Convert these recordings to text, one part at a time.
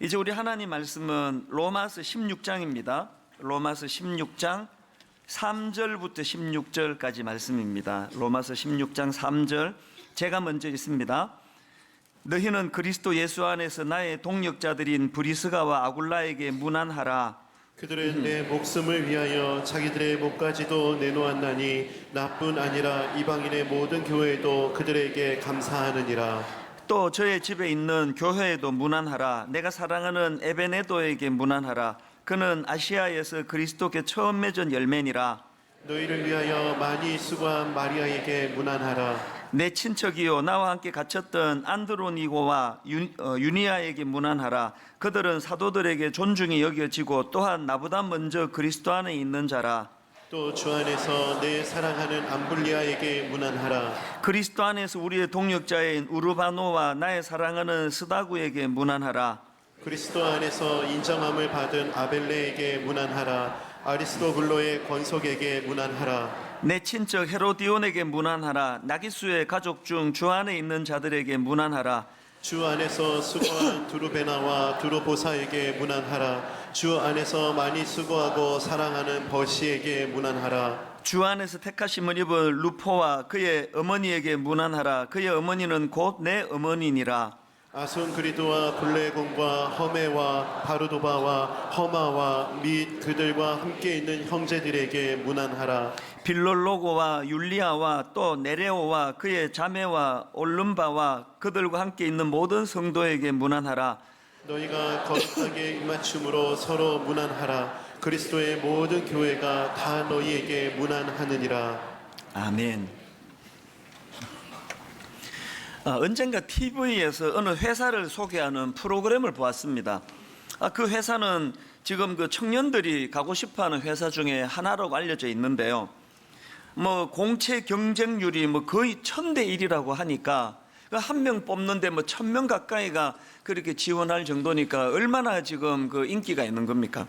이제 우리 하나님 말씀은 로마서 16장입니다. 로마서 16장 3절부터 16절까지 말씀입니다. 로마서 16장 3절 제가 먼저 읽습니다. 너희는 그리스도 예수 안에서 나의 동역자들인 브리스가와 아굴라에게 문안하라. 그들은 내 목숨을 위하여 자기들의 목까지도 내놓았나니 나뿐 아니라 이방인의 모든 교회도 그들에게 감사하느니라. 또 저의 집에 있는 교회에도 문안하라. 내가 사랑하는 에베네도에게 문안하라. 그는 아시아에서 그리스도께 처음 맺은 열매니라. 너희를 위하여 많이 수고한 마리아에게 문안하라. 내 친척이요 나와 함께 갇혔던 안드로니고와 유니아에게 문안하라. 그들은 사도들에게 존중이 여겨지고 또한 나보다 먼저 그리스도 안에 있는 자라. 또 주 안에서 내 사랑하는 암블리아에게 문안하라. 그리스도 안에서 우리의 동역자인 우르바노와 나의 사랑하는 스다구에게 문안하라. 그리스도 안에서 인정함을 받은 아벨레에게 문안하라. 아리스도블로의 권속에게 문안하라. 내 친척 헤로디온에게 문안하라. 나기수의 가족 중 주 안에 있는 자들에게 문안하라. 주 안에서 수고한 두루베나와 두루보사에게 문안하라. 주 안에서 많이 수고하고 사랑하는 버시에게 문안하라. 주 안에서 택하심을 입은 루포와 그의 어머니에게 문안하라. 그의 어머니는 곧 내 어머니니라. 아손그리도와 블레곤과 허메와 바르도바와 허마와 및 그들과 함께 있는 형제들에게 문안하라. 빌롤로고와 율리아와 또 네레오와 그의 자매와 올름바와 그들과 함께 있는 모든 성도에게 문안하라. 너희가 거룩하게 입맞춤으로 서로 문안하라. 그리스도의 모든 교회가 다 너희에게 문안하느니라. 아멘. 언젠가 TV에서 어느 회사를 소개하는 프로그램을 보았습니다. 그 회사는 지금 그 청년들이 가고 싶어하는 회사 중에 하나라고 알려져 있는데요. 공채 경쟁률이 거의 1000대 1이라고 하니까 한 명 뽑는데 1000명 가까이가 그렇게 지원할 정도니까 얼마나 지금 그 인기가 있는 겁니까?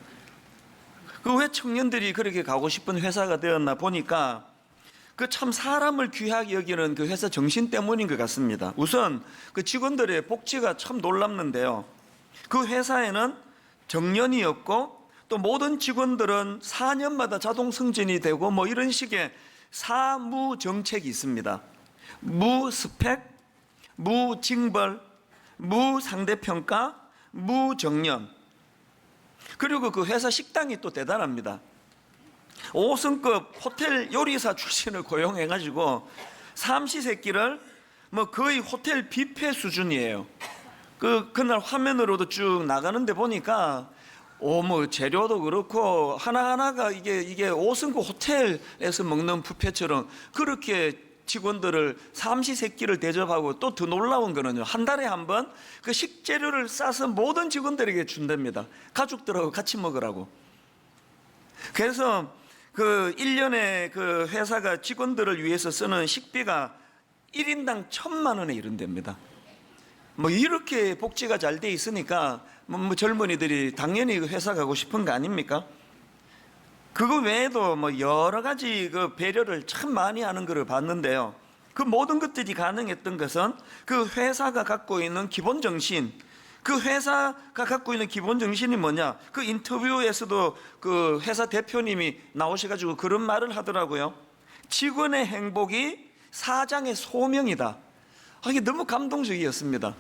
그 왜 청년들이 그렇게 가고 싶은 회사가 되었나 보니까 그 참 사람을 귀하게 여기는 그 회사 정신 때문인 것 같습니다. 우선 그 직원들의 복지가 참 놀랍는데요. 그 회사에는 정년이었고 또 모든 직원들은 4년마다 자동 승진이 되고 이런 식의 사무 정책이 있습니다. 무스펙, 무징벌, 무상대평가, 무정년. 그리고 그 회사 식당이 또 대단합니다. 5성급 호텔 요리사 출신을 고용해가지고 삼시세끼를 거의 호텔 뷔페 수준이에요. 그날 화면으로도 쭉 나가는데 보니까 재료도 그렇고 하나하나가 이게 5성급 호텔에서 먹는 뷔페처럼 그렇게 직원들을 삼시세끼를 대접하고 또 더 놀라운 거는요, 한 달에 한 번 그 식재료를 싸서 모든 직원들에게 준답니다. 가족들하고 같이 먹으라고. 그래서 그 1년에 그 회사가 직원들을 위해서 쓰는 식비가 1인당 1000만 원에 이른답니다. 이렇게 복지가 잘 돼 있으니까 젊은이들이 당연히 그 회사 가고 싶은 거 아닙니까? 그거 외에도 여러 가지 그 배려를 참 많이 하는 것을 봤는데요. 그 모든 것들이 가능했던 것은 그 회사가 갖고 있는 기본 정신, 그 회사가 갖고 있는 기본 정신이 뭐냐? 그 인터뷰에서도 그 회사 대표님이 나오셔가지고 그런 말을 하더라고요. 직원의 행복이 사장의 소명이다. 이게 너무 감동적이었습니다.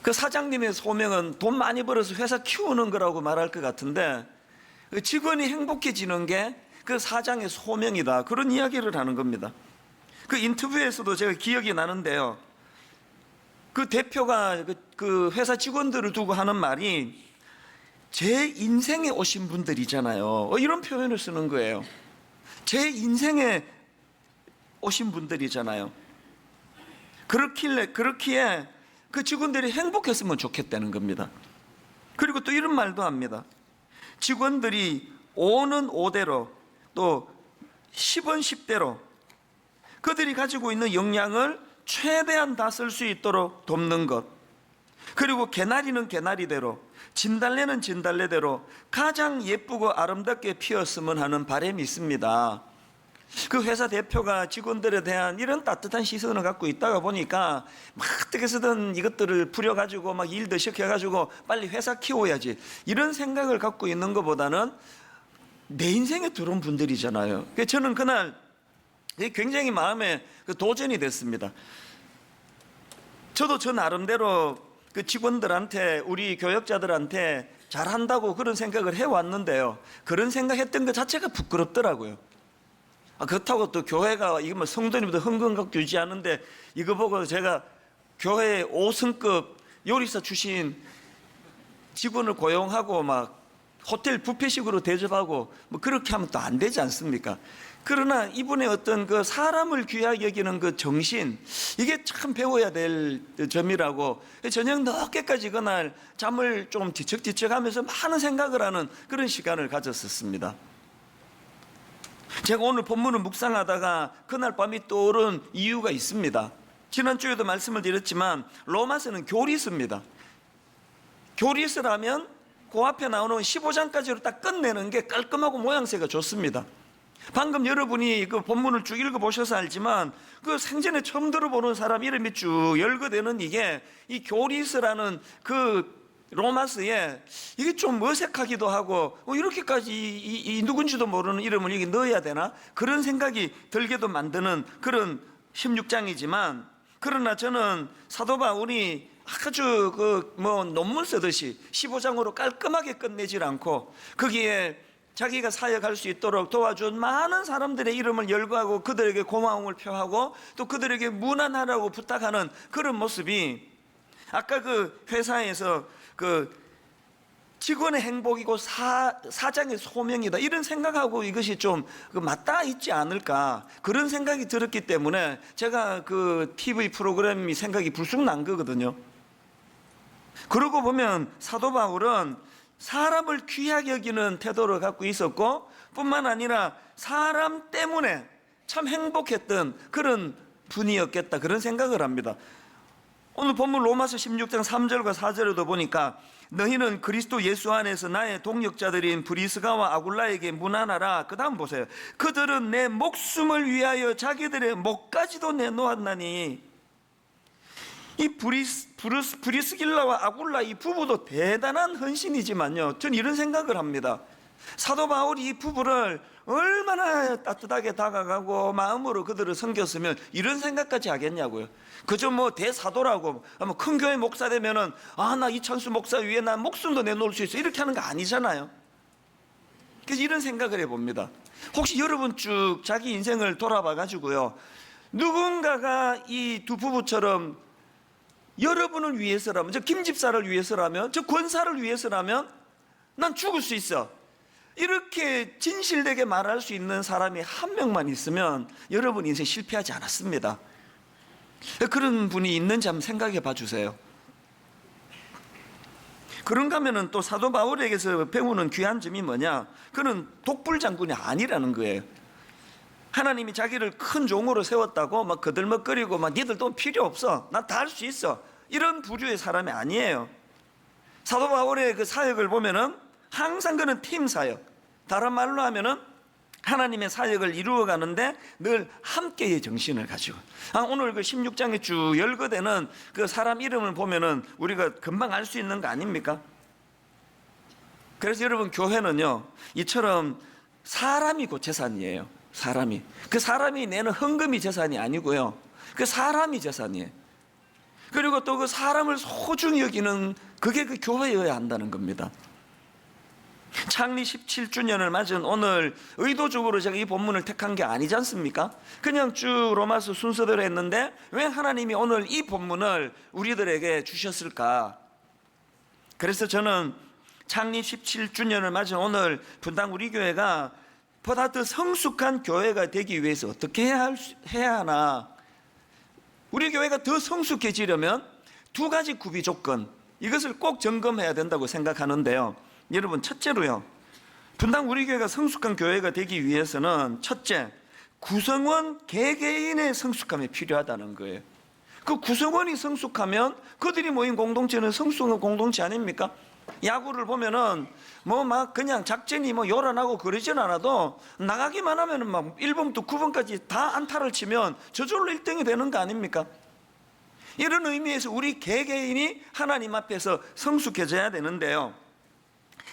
그 사장님의 소명은 돈 많이 벌어서 회사 키우는 거라고 말할 것 같은데 그 직원이 행복해지는 게 그 사장의 소명이다. 그런 이야기를 하는 겁니다. 그 인터뷰에서도 제가 기억이 나는데요. 그 대표가 그 회사 직원들을 두고 하는 말이 제 인생에 오신 분들이잖아요. 이런 표현을 쓰는 거예요. 제 인생에 오신 분들이잖아요. 그렇기에 그 직원들이 행복했으면 좋겠다는 겁니다. 그리고 또 이런 말도 합니다. 직원들이 5는 5대로 또 10은 10대로 그들이 가지고 있는 역량을 최대한 다 쓸 수 있도록 돕는 것, 그리고 개나리는 개나리대로, 진달래는 진달래대로 가장 예쁘고 아름답게 피었으면 하는 바람이 있습니다. 그 회사 대표가 직원들에 대한 이런 따뜻한 시선을 갖고 있다가 보니까 막 어떻게 해서든 이것들을 부려가지고 막 일도 시켜가지고 빨리 회사 키워야지, 이런 생각을 갖고 있는 것보다는 내 인생에 들어온 분들이잖아요. 그래서 저는 그날 굉장히 마음에 도전이 됐습니다. 저도 저 나름대로 그 직원들한테, 우리 교역자들한테 잘한다고 그런 생각을 해왔는데요, 그런 생각했던 것 자체가 부끄럽더라고요. 그렇다고 또 교회가 이거 뭐 성도님들 헌금각 유지하는데 이거 보고 제가 교회 5성급 요리사 출신 직원을 고용하고 막 호텔 뷔페식으로 대접하고 뭐 그렇게 하면 또 안 되지 않습니까? 그러나 이분의 어떤 그 사람을 귀하게 여기는 그 정신, 이게 참 배워야 될 점이라고, 저녁 늦게까지 그날 잠을 좀 뒤척뒤척 하면서 많은 생각을 하는 그런 시간을 가졌었습니다. 제가 오늘 본문을 묵상하다가 그날 밤이 떠오른 이유가 있습니다. 지난주에도 말씀을 드렸지만 로마서는 교리서입니다. 교리서라면 그 앞에 나오는 15장까지로 딱 끝내는 게 깔끔하고 모양새가 좋습니다. 방금 여러분이 그 본문을 쭉 읽어보셔서 알지만 그 생전에 처음 들어보는 사람 이름이 쭉 열거되는 이게 이 교리서라는 그 로마서에 이게 좀 어색하기도 하고 이렇게까지 이 누군지도 모르는 이름을 여기 넣어야 되나, 그런 생각이 들게도 만드는 그런 16장이지만, 그러나 저는 사도 바울이 아주 그 뭐 논문 쓰듯이 15장으로 깔끔하게 끝내질 않고 거기에 자기가 사역할 수 있도록 도와준 많은 사람들의 이름을 열거하고 그들에게 고마움을 표하고 또 그들에게 문안하라고 부탁하는 그런 모습이, 아까 그 회사에서 그 직원의 행복이고 사장의 소명이다, 이런 생각하고 이것이 좀 맞닿아 있지 않을까, 그런 생각이 들었기 때문에 제가 그 TV 프로그램이 생각이 불쑥 난 거거든요. 그러고 보면 사도 바울은 사람을 귀하게 여기는 태도를 갖고 있었고, 뿐만 아니라 사람 때문에 참 행복했던 그런 분이었겠다, 그런 생각을 합니다. 오늘 본문 로마서 16장 3절과 4절에도 보니까 너희는 그리스도 예수 안에서 나의 동역자들인 브리스가와 아굴라에게 문안하라. 그 다음 보세요. 그들은 내 목숨을 위하여 자기들의 목까지도 내놓았나니. 이 브리스길라와 아굴라 이 부부도 대단한 헌신이지만요, 전 이런 생각을 합니다. 사도 바울이 이 부부를 얼마나 따뜻하게 다가가고 마음으로 그들을 섬겼으면 이런 생각까지 하겠냐고요. 그저 뭐 대사도라고 큰 교회 목사 되면은 나 이찬수 목사 위에 난 목숨도 내놓을 수 있어, 이렇게 하는 거 아니잖아요. 그래서 이런 생각을 해봅니다. 혹시 여러분 쭉 자기 인생을 돌아봐 가지고요, 누군가가 이 두 부부처럼 여러분을 위해서라면, 저 김집사를 위해서라면, 저 권사를 위해서라면 난 죽을 수 있어, 이렇게 진실되게 말할 수 있는 사람이 한 명만 있으면 여러분 인생 실패하지 않았습니다. 그런 분이 있는지 한번 생각해 봐 주세요. 그런가 하면은 또 사도 바울에게서 배우는 귀한 점이 뭐냐, 그는 독불 장군이 아니라는 거예요. 하나님이 자기를 큰 종으로 세웠다고 막 거들먹거리고 막 니들 돈 필요 없어, 난 다 할 수 있어, 이런 부류의 사람이 아니에요. 사도 바울의 그 사역을 보면은 항상 그는 팀 사역, 다른 말로 하면은 하나님의 사역을 이루어가는데 늘 함께의 정신을 가지고, 오늘 그 16장에 쭉 열거되는 그 사람 이름을 보면은 우리가 금방 알 수 있는 거 아닙니까? 그래서 여러분, 교회는요 이처럼 사람이 곧 재산이에요. 사람이, 그 사람이 내는 헌금이 재산이 아니고요, 그 사람이 재산이에요. 그리고 또 그 사람을 소중히 여기는 그게 그 교회여야 한다는 겁니다. 창립 17주년을 맞은 오늘 의도적으로 제가 이 본문을 택한 게 아니지 않습니까? 그냥 쭉 로마서 순서대로 했는데 왜 하나님이 오늘 이 본문을 우리들에게 주셨을까? 그래서 저는 창립 17주년을 맞은 오늘 분당 우리 교회가 보다 더 성숙한 교회가 되기 위해서 어떻게 해야 하나, 우리 교회가 더 성숙해지려면 두 가지 구비 조건, 이것을 꼭 점검해야 된다고 생각하는데요. 여러분, 첫째로요, 분당 우리 교회가 성숙한 교회가 되기 위해서는 첫째, 구성원 개개인의 성숙함이 필요하다는 거예요. 그 구성원이 성숙하면 그들이 모인 공동체는 성숙한 공동체 아닙니까? 야구를 보면은 뭐 막 그냥 작전이 뭐 요란하고 그러진 않아도 나가기만 하면은 막 1번부터 9번까지 다 안타를 치면 저절로 1등이 되는 거 아닙니까? 이런 의미에서 우리 개개인이 하나님 앞에서 성숙해져야 되는데요.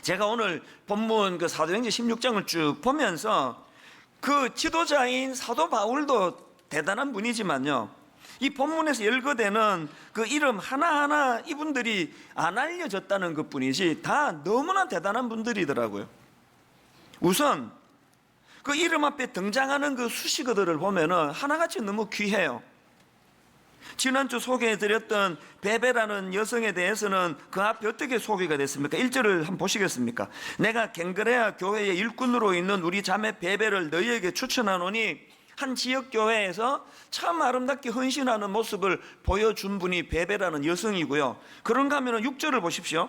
제가 오늘 본문 그 사도행전 16장을 쭉 보면서 그 지도자인 사도 바울도 대단한 분이지만요, 이 본문에서 열거되는 그 이름 하나하나 이분들이 안 알려졌다는 것 뿐이지 다 너무나 대단한 분들이더라고요. 우선 그 이름 앞에 등장하는 그 수식어들을 보면은 하나같이 너무 귀해요. 지난주 소개해드렸던 베베라는 여성에 대해서는 그 앞에 어떻게 소개가 됐습니까? 1절을 한번 보시겠습니까? 내가 갱그레아 교회의 일꾼으로 있는 우리 자매 베베를 너희에게 추천하노니 한 지역 교회에서 참 아름답게 헌신하는 모습을 보여준 분이 베베라는 여성이고요. 그런가 하면 6절을 보십시오.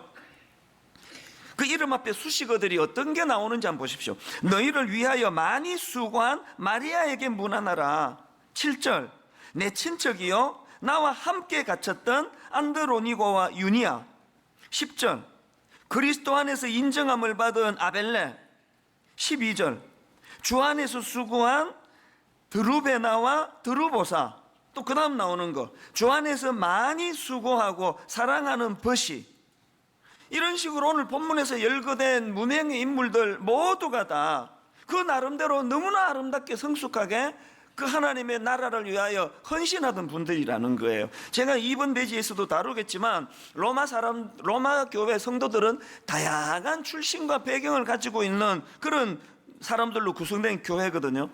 그 이름 앞에 수식어들이 어떤 게 나오는지 한번 보십시오. 너희를 위하여 많이 수고한 마리아에게 문안하라. 7절 내 친척이요 나와 함께 갇혔던 안드로니고와 유니아. 10절 그리스도 안에서 인정함을 받은 아벨레. 12절 주 안에서 수고한 드루베나와 드루보사. 또 그 다음 나오는 거 주 안에서 많이 수고하고 사랑하는 벗이. 이런 식으로 오늘 본문에서 열거된 무명의 인물들 모두가 다 그 나름대로 너무나 아름답게 성숙하게 그 하나님의 나라를 위하여 헌신하던 분들이라는 거예요. 제가 이번 대지에서도 다루겠지만 로마 교회 성도들은 다양한 출신과 배경을 가지고 있는 그런 사람들로 구성된 교회거든요.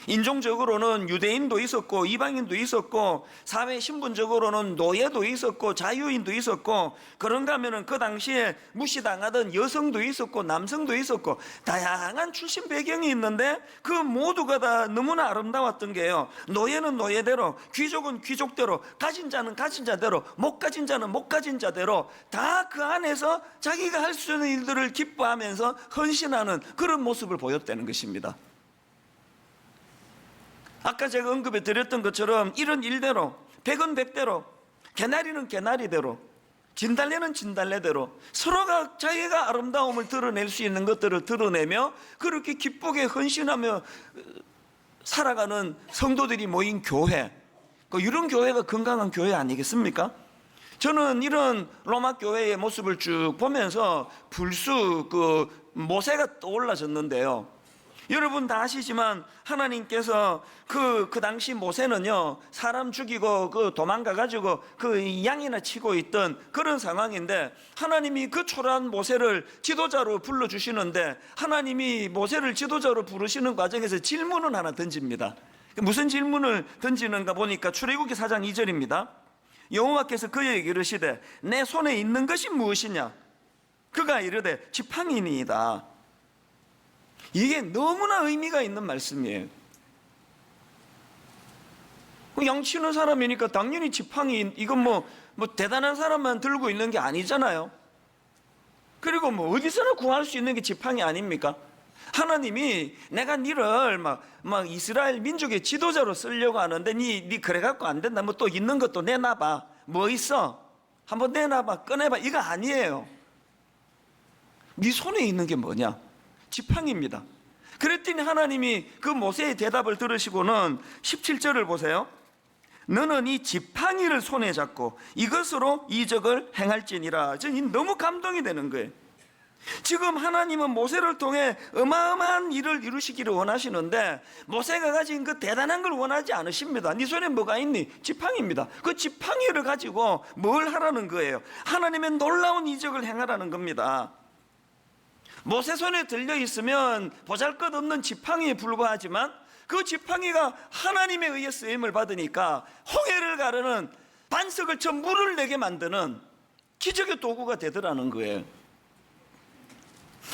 인종적으로는 유대인도 있었고 이방인도 있었고 사회 신분적으로는 노예도 있었고 자유인도 있었고 그런가 하면은 그 당시에 무시당하던 여성도 있었고 남성도 있었고 다양한 출신 배경이 있는데 그 모두가 다 너무나 아름다웠던 게요, 노예는 노예대로, 귀족은 귀족대로, 가진 자는 가진 자대로, 못 가진 자는 못 가진 자대로 다 그 안에서 자기가 할 수 있는 일들을 기뻐하면서 헌신하는 그런 모습을 보였다는 것입니다. 아까 제가 언급해 드렸던 것처럼 이런 일대로, 백은 백대로, 개나리는 개나리대로, 진달래는 진달래대로 서로가 자기가 아름다움을 드러낼 수 있는 것들을 드러내며 그렇게 기쁘게 헌신하며 살아가는 성도들이 모인 교회, 이런 교회가 건강한 교회 아니겠습니까? 저는 이런 로마 교회의 모습을 쭉 보면서 불쑥 모세가 떠올라졌는데요, 여러분 다 아시지만 하나님께서 그 당시 모세는요, 사람 죽이고 도망가가지고 양이나 치고 있던 그런 상황인데 하나님이 그 초라한 모세를 지도자로 불러주시는데 하나님이 모세를 지도자로 부르시는 과정에서 질문을 하나 던집니다. 무슨 질문을 던지는가 보니까 출애굽기 4장 2절입니다. 여호와께서 그에게 이르시되 내 손에 있는 것이 무엇이냐? 그가 이르되 지팡이니이다. 이게 너무나 의미가 있는 말씀이에요. 양치는 사람이니까 당연히 지팡이, 이건 뭐 대단한 사람만 들고 있는 게 아니잖아요. 그리고 어디서나 구할 수 있는 게 지팡이 아닙니까? 하나님이 내가 니를 막 이스라엘 민족의 지도자로 쓰려고 하는데 니 그래갖고 안 된다. 또 있는 것도 내놔봐. 뭐 있어? 한번 내놔봐. 꺼내봐. 이거 아니에요. 네 손에 있는 게 뭐냐? 지팡이입니다. 그랬더니 하나님이 그 모세의 대답을 들으시고는 17절을 보세요. 너는 이 지팡이를 손에 잡고 이것으로 이적을 행할지니라. 저는 너무 감동이 되는 거예요. 지금 하나님은 모세를 통해 어마어마한 일을 이루시기를 원하시는데 모세가 가진 그 대단한 걸 원하지 않으십니다. 네 손에 뭐가 있니? 지팡이입니다. 그 지팡이를 가지고 뭘 하라는 거예요? 하나님의 놀라운 이적을 행하라는 겁니다. 모세 손에 들려 있으면 보잘것없는 지팡이에 불과하지만 그 지팡이가 하나님에 의해 쓰임을 받으니까 홍해를 가르는, 반석을 쳐 물을 내게 만드는 기적의 도구가 되더라는 거예요.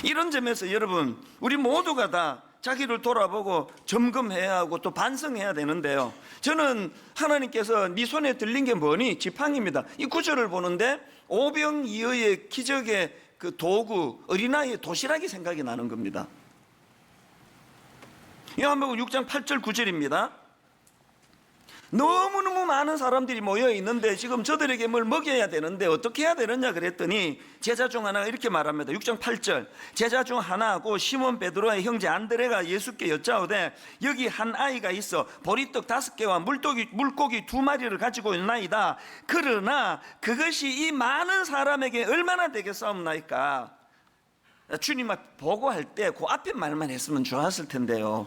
이런 점에서 여러분, 우리 모두가 다 자기를 돌아보고 점검해야 하고 또 반성해야 되는데요, 저는 하나님께서 네 손에 들린 게 뭐니? 지팡이입니다. 이 구절을 보는데 오병이어의 기적의 그 도구, 어린아이의 도시락이 생각이 나는 겁니다. 요한복음 6장 8절 9절입니다. 너무너무 많은 사람들이 모여 있는데 지금 저들에게 뭘 먹여야 되는데 어떻게 해야 되느냐 그랬더니 제자 중 하나가 이렇게 말합니다. 6장 8절 제자 중 하나고 시몬 베드로의 형제 안드레가 예수께 여짜오되 여기 한 아이가 있어 보리떡 5개와 물고기 2마리를 가지고 있나이다. 그러나 그것이 이 많은 사람에게 얼마나 되겠사옵나이까. 주님 앞 보고할 때 그 앞에 말만 했으면 좋았을 텐데요.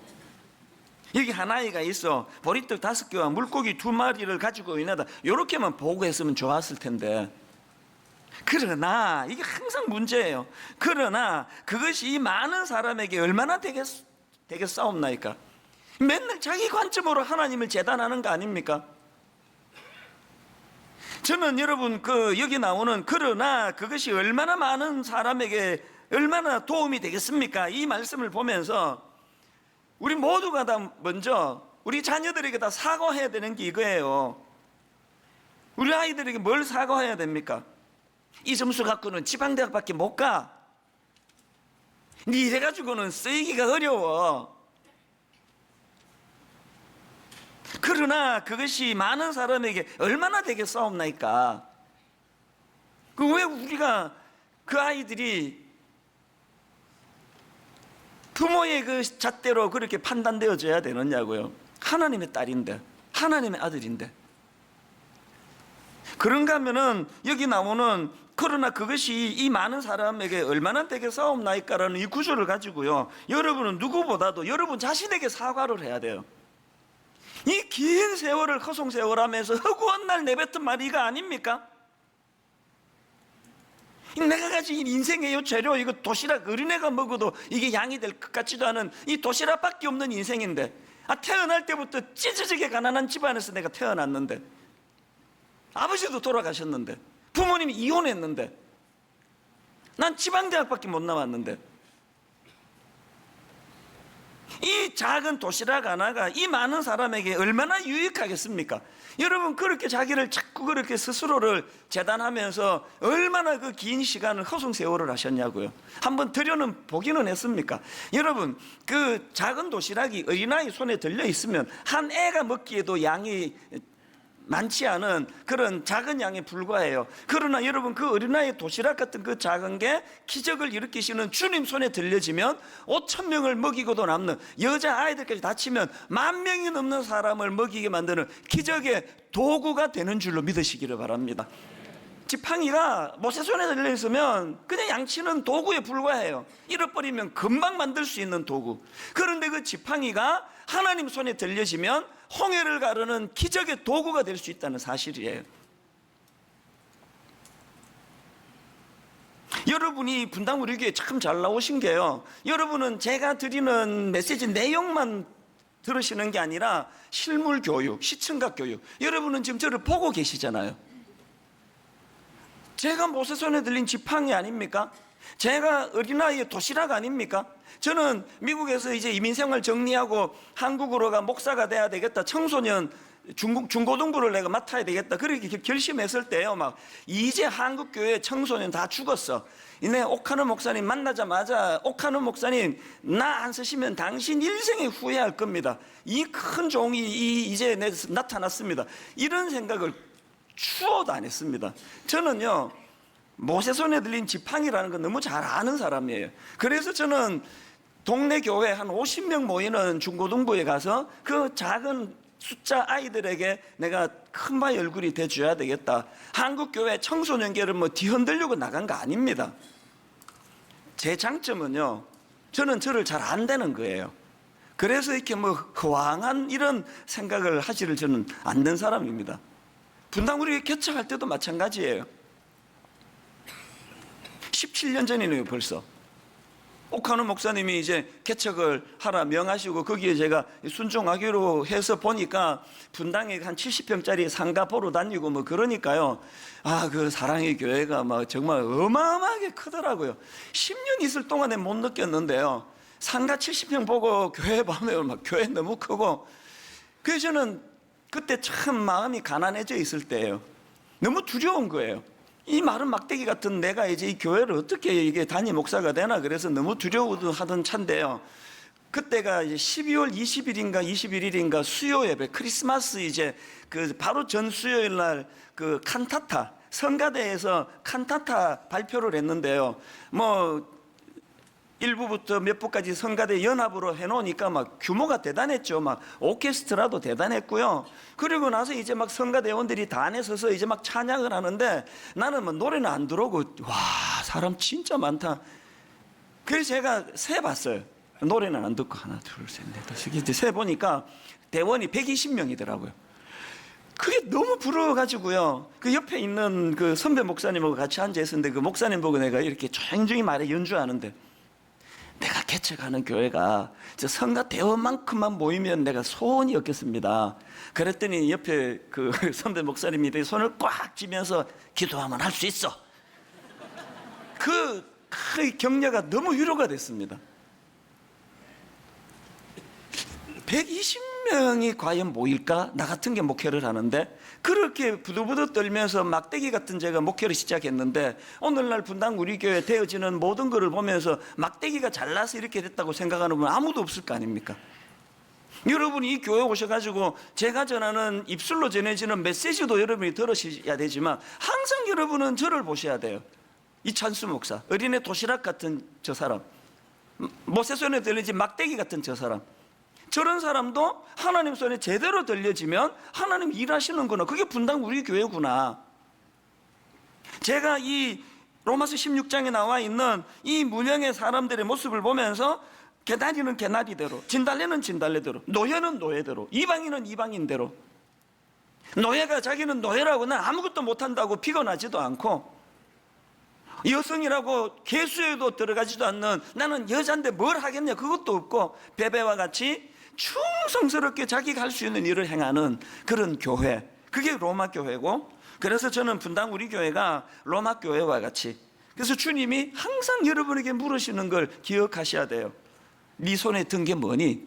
여기 한 아이가 있어 보리떡 5개와 물고기 2마리를 가지고 있나다. 이렇게만 보고했으면 좋았을 텐데, 그러나 이게 항상 문제예요. 그러나 그것이 이 많은 사람에게 얼마나 되겠사옵나이까. 맨날 자기 관점으로 하나님을 재단하는 거 아닙니까? 저는 여러분 여기 나오는 그러나 그것이 얼마나 많은 사람에게 얼마나 도움이 되겠습니까? 이 말씀을 보면서 우리 모두가 다 먼저 우리 자녀들에게 다 사과해야 되는 게 이거예요. 우리 아이들에게 뭘 사과해야 됩니까? 이 점수 갖고는 지방대학밖에 못 가. 니 이래가지고는 쓰이기가 어려워. 그러나 그것이 많은 사람에게 얼마나 되겠사옵나이까. 왜 우리가 그 아이들이 부모의 그 잣대로 그렇게 판단되어져야 되느냐고요. 하나님의 딸인데, 하나님의 아들인데. 그런가 하면은 여기 나오는 그러나 그것이 이 많은 사람에게 얼마나 되겠사옵나이까라는 이 구조를 가지고요, 여러분은 누구보다도 여러분 자신에게 사과를 해야 돼요. 이 긴 세월을 허송세월하면서 허구한 날 내뱉은 말이 이거 아닙니까? 내가 가진 인생의 요 재료, 이거 도시락 어린애가 먹어도 이게 양이 될 것 같지도 않은 이 도시락밖에 없는 인생인데, 태어날 때부터 찢어지게 가난한 집안에서 내가 태어났는데, 아버지도 돌아가셨는데, 부모님이 이혼했는데, 난 지방대학밖에 못 나왔는데, 이 작은 도시락 하나가 이 많은 사람에게 얼마나 유익하겠습니까? 여러분 그렇게 자기를 자꾸 그렇게 스스로를 재단하면서 얼마나 그 긴 시간을 허송세월을 하셨냐고요. 한번 들여는 보기는 했습니까? 여러분 그 작은 도시락이 어린아이 손에 들려 있으면 한 애가 먹기에도 양이 많지 않은 그런 작은 양에 불과해요. 그러나 여러분 그 어린아이 도시락 같은 그 작은 게 기적을 일으키시는 주님 손에 들려지면 5,000명을 먹이고도 남는, 여자 아이들까지 다치면 10,000명이 넘는 사람을 먹이게 만드는 기적의 도구가 되는 줄로 믿으시기를 바랍니다. 지팡이가 모세 손에 들려있으면 그냥 양치는 도구에 불과해요. 잃어버리면 금방 만들 수 있는 도구. 그런데 그 지팡이가 하나님 손에 들려지면 홍해를 가르는 기적의 도구가 될 수 있다는 사실이에요. 여러분이 분당 우리 교회 참 잘 나오신 게요, 여러분은 제가 드리는 메시지 내용만 들으시는 게 아니라 실물 교육, 시청각 교육, 여러분은 지금 저를 보고 계시잖아요. 제가 모세 손에 들린 지팡이 아닙니까? 제가 어린아이의 도시락 아닙니까? 저는 미국에서 이제 이민생활 정리하고 한국으로 목사가 돼야 되겠다, 청소년 중고등부를 내가 맡아야 되겠다, 그렇게 결심했을 때요, 막 이제 한국교회 청소년 다 죽었어. 내 옥하는 목사님 만나자마자 옥하는 목사님 나 안 쓰시면 당신 일생에 후회할 겁니다. 이 큰 종이 이제 나타났습니다. 이런 생각을 추워도 안 했습니다. 저는요 모세 손에 들린 지팡이라는 건 너무 잘 아는 사람이에요. 그래서 저는 동네 교회 한 50명 모이는 중고등부에 가서 그 작은 숫자 아이들에게 내가 큰바위 얼굴이 돼줘야 되겠다. 한국교회 청소년계를 뒤흔들려고 나간 거 아닙니다. 제 장점은요, 저는 저를 잘 안다는 거예요. 그래서 이렇게 허황한 이런 생각을 하지를 저는 않는 사람입니다. 분당 우리 개척할 때도 마찬가지예요. 17년 전이네요 벌써. 옥하는 목사님이 이제 개척을 하라 명하시고 거기에 제가 순종하기로 해서 보니까 분당에 한 70평짜리 상가 보러 다니고 그러니까요, 그 사랑의 교회가 정말 어마어마하게 크더라고요. 10년 있을 동안에 못 느꼈는데요, 상가 70평 보고 교회 보면 교회 너무 크고, 그래서 저는 그때 참 마음이 가난해져 있을 때예요. 너무 두려운 거예요. 이 마른 막대기 같은 내가 이제 이 교회를 어떻게 이게 단임 목사가 되나, 그래서 너무 두려워하던 차인데요, 그때가 이제 12월 20일인가 21일인가 수요 예배, 크리스마스 이제 그 바로 전 수요일 날 그 칸타타, 성가대에서 칸타타 발표를 했는데요. 뭐 1부부터 몇 부까지 성가대 연합으로 해놓으니까 막 규모가 대단했죠. 막 오케스트라도 대단했고요. 그리고 나서 이제 막 성가대원들이 다 안에 서서 이제 막 찬양을 하는데 나는 뭐 노래는 안 들어오고 와 사람 진짜 많다. 그래서 제가 세 봤어요. 노래는 안 듣고 하나 둘셋넷 다섯 이제 세 보니까 대원이 120명이더라고요. 그게 너무 부러워가지고요. 그 옆에 있는 그 선배 목사님하고 같이 앉아 있었는데 그 목사님 보고 내가 이렇게 조용히 말해 연주하는데 내가 개척하는 교회가 저 성가 대원만큼만 모이면 내가 소원이 없겠습니다. 그랬더니 옆에 그 선배 목사님이 내 손을 꽉 쥐면서 기도하면 할 수 있어. 그 격려가 너무 위로가 됐습니다. 120명이 과연 모일까? 나 같은 게 목회를 하는데 그렇게 부들부들 떨면서 막대기 같은 제가 목회를 시작했는데 오늘날 분당 우리 교회 되어지는 모든 것을 보면서 막대기가 잘나서 이렇게 됐다고 생각하는 분 아무도 없을 거 아닙니까? 여러분이 이 교회 오셔가지고 제가 전하는 입술로 전해지는 메시지도 여러분이 들으셔야 되지만 항상 여러분은 저를 보셔야 돼요. 이 찬수 목사, 어린애 도시락 같은 저 사람, 모세손에 들리지 막대기 같은 저 사람, 저런 사람도 하나님 손에 제대로 들려지면 하나님 일하시는구나. 그게 분당 우리 교회구나. 제가 이 로마서 16장에 나와 있는 이 무명의 사람들의 모습을 보면서 개나리는 개나리대로, 진달래는 진달래대로, 노예는 노예대로, 이방인은 이방인대로, 노예가 자기는 노예라고 난 아무것도 못한다고 피곤하지도 않고, 여성이라고 개수에도 들어가지도 않는 나는 여자인데 뭘 하겠냐 그것도 없고 베베와 같이 충성스럽게 자기가 할 수 있는 일을 행하는 그런 교회, 그게 로마 교회고, 그래서 저는 분당 우리 교회가 로마 교회와 같이, 그래서 주님이 항상 여러분에게 물으시는 걸 기억하셔야 돼요. 네 손에 든 게 뭐니?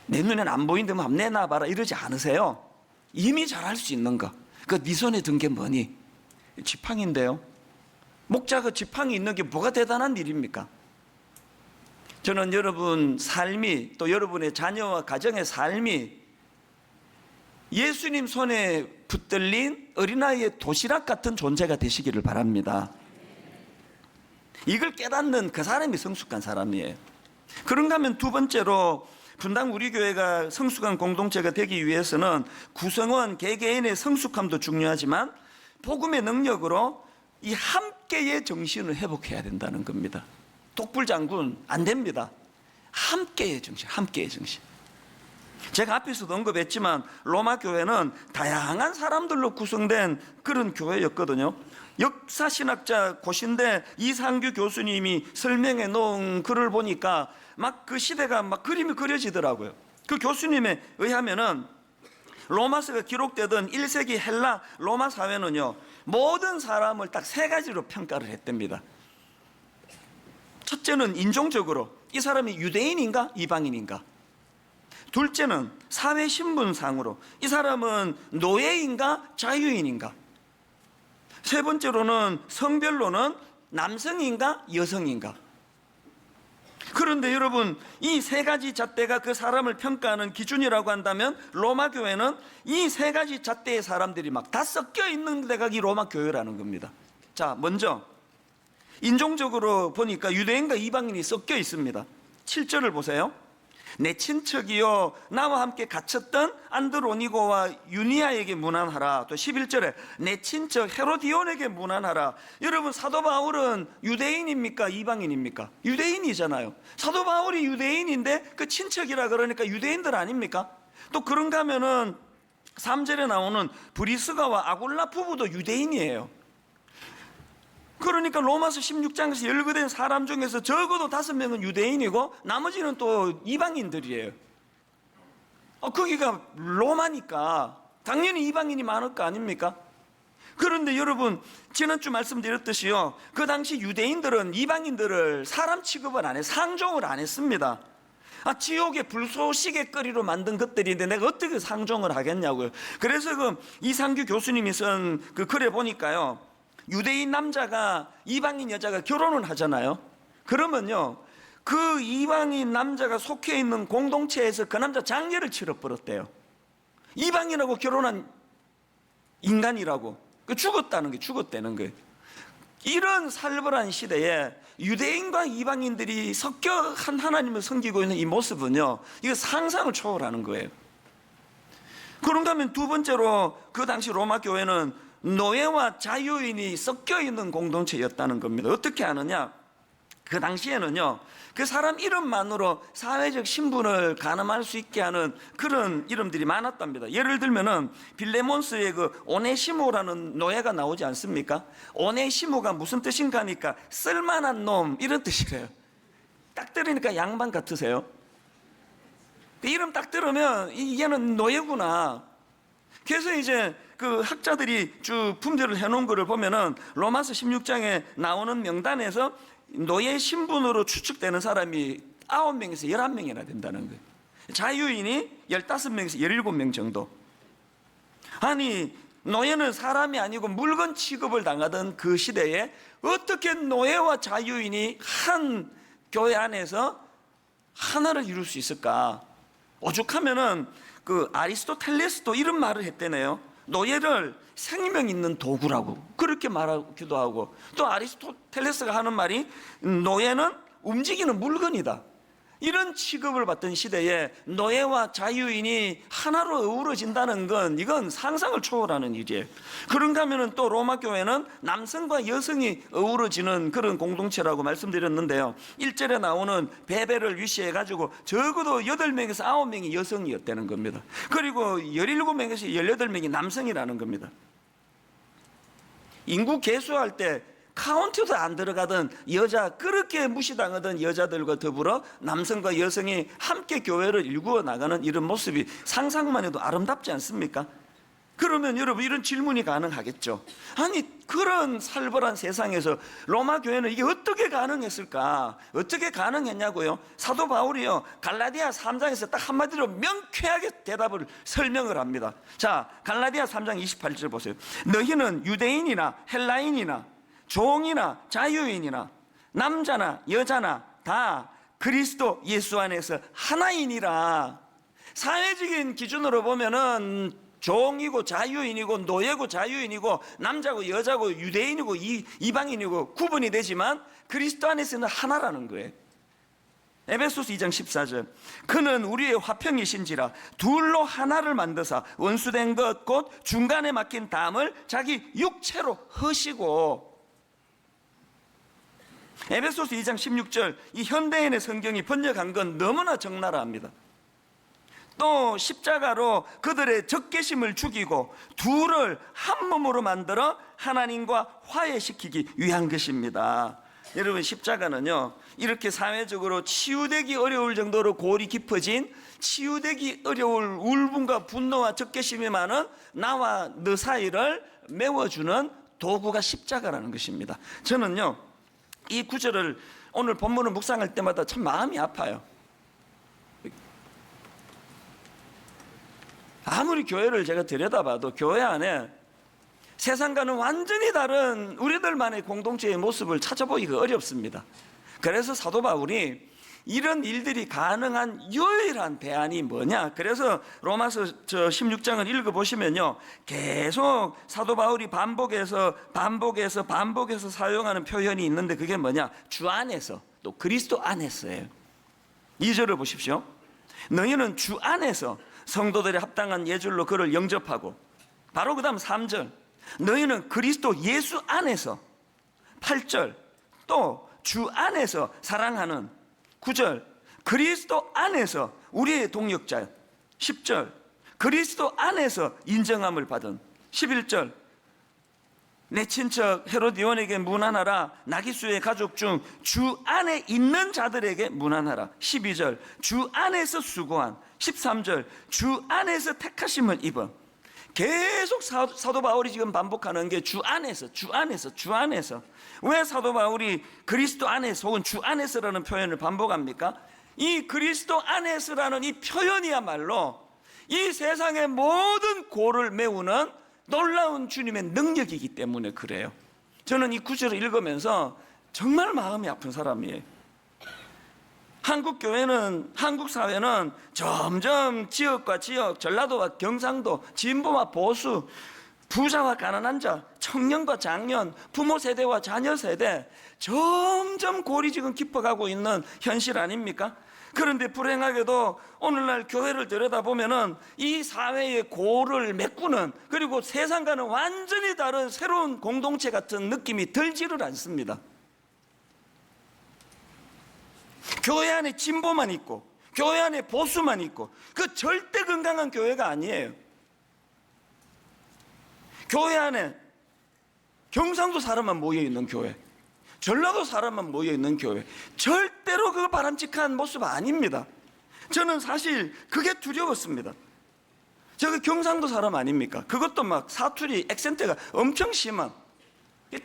내 눈엔 안 보이는데 뭐 한번 내놔봐라 이러지 않으세요. 이미 잘할 수 있는 거, 그 네 손에 든 게 뭐니? 지팡인데요. 목자가 지팡이 있는 게 뭐가 대단한 일입니까? 저는 여러분 삶이, 또 여러분의 자녀와 가정의 삶이 예수님 손에 붙들린 어린아이의 도시락 같은 존재가 되시기를 바랍니다. 이걸 깨닫는 그 사람이 성숙한 사람이에요. 그런가 하면 두 번째로 분당 우리 교회가 성숙한 공동체가 되기 위해서는 구성원 개개인의 성숙함도 중요하지만 복음의 능력으로 이 함께의 정신을 회복해야 된다는 겁니다. 독불장군 안 됩니다. 함께의 정신, 함께의 정신. 제가 앞에서도 언급했지만 로마 교회는 다양한 사람들로 구성된 그런 교회였거든요. 역사신학자 고신대 이상규 교수님이 설명해 놓은 글을 보니까 막 그 시대가 막 그림이 그려지더라고요. 그 교수님에 의하면은 로마서가 기록되던 1세기 헬라 로마 사회는요, 모든 사람을 딱 세 가지로 평가를 했답니다. 첫째는 인종적으로 이 사람이 유대인인가 이방인인가. 둘째는 사회 신분상으로 이 사람은 노예인가 자유인인가. 세 번째로는 성별로는 남성인가 여성인가. 그런데 여러분, 이 세 가지 잣대가 그 사람을 평가하는 기준이라고 한다면 로마 교회는 이 세 가지 잣대의 사람들이 막 다 섞여 있는 데가 이 로마 교회라는 겁니다. 자, 먼저 인종적으로 보니까 유대인과 이방인이 섞여 있습니다. 7절을 보세요. 내 친척이요 나와 함께 갇혔던 안드로니고와 유니아에게 문안하라. 또 11절에 내 친척 헤로디온에게 문안하라. 여러분, 사도 바울은 유대인입니까 이방인입니까? 유대인이잖아요. 사도 바울이 유대인인데 그 친척이라 그러니까 유대인들 아닙니까? 또 그런가 하면은 3절에 나오는 브리스가와 아굴라 부부도 유대인이에요. 그러니까 로마서 16장에서 열거된 사람 중에서 적어도 5명은 유대인이고 나머지는 또 이방인들이에요. 거기가 로마니까 당연히 이방인이 많을 거 아닙니까? 그런데 여러분, 지난주 말씀드렸듯이요, 그 당시 유대인들은 이방인들을 사람 취급을 안 해, 상종을 안 했습니다. 지옥의 불쏘시개거리로 만든 것들인데 내가 어떻게 상종을 하겠냐고요. 그래서 그 이상규 교수님이 쓴 그 글에 보니까요, 유대인 남자가 이방인 여자가 결혼을 하잖아요. 그러면요, 그 이방인 남자가 속해 있는 공동체에서 그 남자 장례를 치러버렸대요. 이방인하고 결혼한 인간이라고. 죽었다는 게 죽었다는 거예요. 이런 살벌한 시대에 유대인과 이방인들이 섞여 한 하나님을 섬기고 있는 이 모습은요, 이거 상상을 초월하는 거예요. 그런가 하면 두 번째로 그 당시 로마 교회는 노예와 자유인이 섞여 있는 공동체였다는 겁니다. 어떻게 아느냐? 그 당시에는요, 그 사람 이름만으로 사회적 신분을 가늠할 수 있게 하는 그런 이름들이 많았답니다. 예를 들면은 빌레몬스의 그 오네시모라는 노예가 나오지 않습니까? 오네시모가 무슨 뜻인가 하니까 쓸만한 놈, 이런 뜻이래요. 딱 들으니까 양반 같으세요? 그 이름 딱 들으면 얘는 노예구나. 그래서 이제 그 학자들이 쭉 품절을 해놓은 거를 보면은 로마서 16장에 나오는 명단에서 노예 신분으로 추측되는 사람이 9명에서 11명이나 된다는 거예요. 자유인이 15명에서 17명 정도. 아니, 노예는 사람이 아니고 물건 취급을 당하던 그 시대에 어떻게 노예와 자유인이 한 교회 안에서 하나를 이룰 수 있을까? 오죽하면은 그 아리스토텔레스도 이런 말을 했대네요. 노예를 생명 있는 도구라고 그렇게 말하기도 하고, 또 아리스토텔레스가 하는 말이 노예는 움직이는 물건이다. 이런 취급을 받던 시대에 노예와 자유인이 하나로 어우러진다는 건 이건 상상을 초월하는 일이에요. 그런가 하면 또 로마 교회는 남성과 여성이 어우러지는 그런 공동체라고 말씀드렸는데요, 1절에 나오는 베베를 위시해 가지고 적어도 8명에서 9명이 여성이었다는 겁니다. 그리고 17명에서 18명이 남성이라는 겁니다. 인구 개수할 때 카운트도 안 들어가던 여자, 그렇게 무시당하던 여자들과 더불어 남성과 여성이 함께 교회를 일구어 나가는 이런 모습이 상상만 해도 아름답지 않습니까? 그러면 여러분 이런 질문이 가능하겠죠. 아니, 그런 살벌한 세상에서 로마 교회는 이게 어떻게 가능했을까? 어떻게 가능했냐고요? 사도 바울이요, 갈라디아 3장에서 딱 한마디로 명쾌하게 대답을 설명을 합니다. 자, 갈라디아 3장 28절 보세요. 너희는 유대인이나 헬라인이나 종이나 자유인이나 남자나 여자나 다 그리스도 예수 안에서 하나이니라. 사회적인 기준으로 보면은 종이고 자유인이고 노예고 자유인이고 남자고 여자고 유대인이고 이방인이고 구분이 되지만 그리스도 안에서는 하나라는 거예요. 에베소서 2장 14절. 그는 우리의 화평이신지라 둘로 하나를 만드사 원수된 것 곧 중간에 막힌 담을 자기 육체로 허시고. 에베소서 2장 16절, 이 현대인의 성경이 번역한 건 너무나 적나라합니다. 또 십자가로 그들의 적개심을 죽이고 둘을 한 몸으로 만들어 하나님과 화해시키기 위한 것입니다. 여러분, 십자가는요, 이렇게 사회적으로 치유되기 어려울 정도로 골이 깊어진, 치유되기 어려울 울분과 분노와 적개심이 많은 나와 너 사이를 메워주는 도구가 십자가라는 것입니다. 저는요, 이 구절을 오늘 본문을 묵상할 때마다 참 마음이 아파요. 아무리 교회를 제가 들여다봐도 교회 안에 세상과는 완전히 다른 우리들만의 공동체의 모습을 찾아보기가 어렵습니다. 그래서 사도 바울이 이런 일들이 가능한 유일한 대안이 뭐냐? 그래서 로마서 16장을 읽어보시면요, 계속 사도 바울이 반복해서 사용하는 표현이 있는데 그게 뭐냐? 주 안에서, 또 그리스도 안에서예요. 2절을 보십시오. 너희는 주 안에서 성도들이 합당한 예절로 그를 영접하고, 바로 그 다음 3절, 너희는 그리스도 예수 안에서, 8절, 또 주 안에서 사랑하는, 9절, 그리스도 안에서 우리의 동역자, 10절, 그리스도 안에서 인정함을 받은, 11절, 내 친척 헤로디온에게 문안하라. 나기수의 가족 중 주 안에 있는 자들에게 문안하라. 12절, 주 안에서 수고한, 13절, 주 안에서 택하심을 입은. 계속 사도 바울이 지금 반복하는 게 주 안에서, 주 안에서, 주 안에서. 왜 사도 바울이 그리스도 안에서 혹은 주 안에서라는 표현을 반복합니까? 이 그리스도 안에서라는 이 표현이야말로 이 세상의 모든 고를 메우는 놀라운 주님의 능력이기 때문에 그래요. 저는 이 구절을 읽으면서 정말 마음이 아픈 사람이에요. 한국 교회는, 한국 사회는 점점 지역과 지역, 전라도와 경상도, 진보와 보수, 부자와 가난한 자, 청년과 장년, 부모 세대와 자녀 세대 점점 골이 지금 깊어가고 있는 현실 아닙니까? 그런데 불행하게도 오늘날 교회를 들여다보면은 이 사회의 골을 메꾸는, 그리고 세상과는 완전히 다른 새로운 공동체 같은 느낌이 들지를 않습니다. 교회 안에 진보만 있고 교회 안에 보수만 있고, 그 절대 건강한 교회가 아니에요. 교회 안에 경상도 사람만 모여있는 교회, 전라도 사람만 모여있는 교회, 절대로 그 바람직한 모습 아닙니다. 저는 사실 그게 두려웠습니다. 저기 경상도 사람 아닙니까? 그것도 막 사투리, 액센트가 엄청 심한,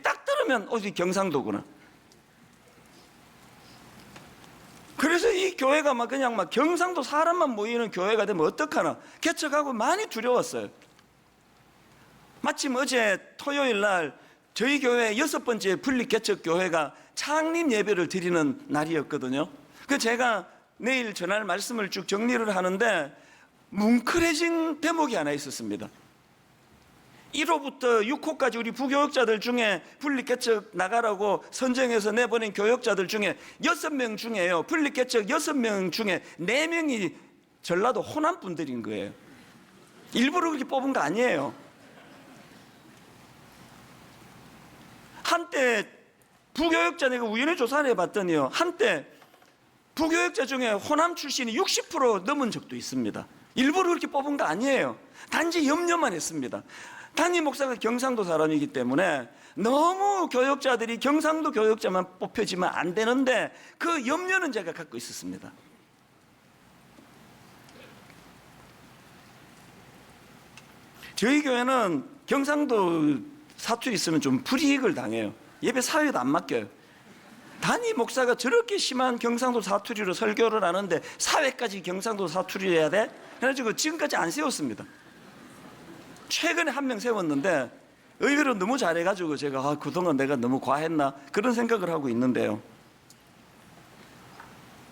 딱 들으면 어디 경상도구나. 그래서 이 교회가 막 그냥 막 경상도 사람만 모이는 교회가 되면 어떡하나 개척하고 많이 두려웠어요. 마침 어제 토요일 날 저희 교회 6번째 분립개척교회가 창립 예배를 드리는 날이었거든요. 그 제가 내일 전할 말씀을 쭉 정리를 하는데 뭉클해진 대목이 하나 있었습니다. 1호부터 6호까지 우리 부교역자들 중에 분립개척 나가라고 선정해서 내보낸 교역자들 중에 6명 중에요, 분립개척 6명 중에 4명이 전라도 호남 분들인 거예요. 일부러 그렇게 뽑은 거 아니에요. 한때 부교역자, 내가 우연히 조사를 해봤더니요, 한때 부교역자 중에 호남 출신이 60% 넘은 적도 있습니다. 일부러 그렇게 뽑은 거 아니에요. 단지 염려만 했습니다. 담임 목사가 경상도 사람이기 때문에 너무 교역자들이 경상도 교역자만 뽑혀지면 안 되는데, 그 염려는 제가 갖고 있었습니다. 저희 교회는 경상도 사투리 있으면 좀 불이익을 당해요. 예배 사회도 안 맡겨요. 담임 목사가 저렇게 심한 경상도 사투리로 설교를 하는데 사회까지 경상도 사투리를 해야 돼? 그래가지고 지금까지 안 세웠습니다. 최근에 한 명 세웠는데 의외로 너무 잘해가지고 제가 그동안 내가 너무 과했나 그런 생각을 하고 있는데요.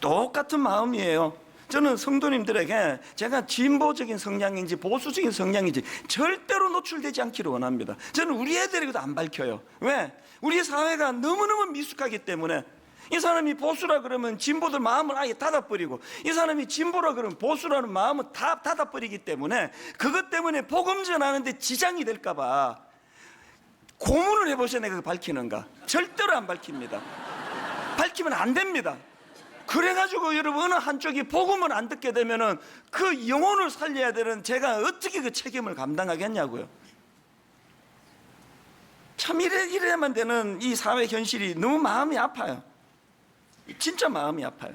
똑같은 마음이에요. 저는 성도님들에게 제가 진보적인 성향인지 보수적인 성향인지 절대로 노출되지 않기를 원합니다. 저는 우리 애들에게도 안 밝혀요. 왜? 우리 사회가 너무너무 미숙하기 때문에. 이 사람이 보수라 그러면 진보들 마음을 아예 닫아버리고, 이 사람이 진보라 그러면 보수라는 마음을 다 닫아버리기 때문에, 그것 때문에 복음 전하는데 지장이 될까봐 고문을 해보셔야 내가 밝히는가. 절대로 안 밝힙니다. 밝히면 안 됩니다. 그래가지고 여러분 어느 한쪽이 복음을 안 듣게 되면은 그 영혼을 살려야 되는 제가 어떻게 그 책임을 감당하겠냐고요. 참 이래야만 되는 이 사회 현실이 너무 마음이 아파요. 진짜 마음이 아파요.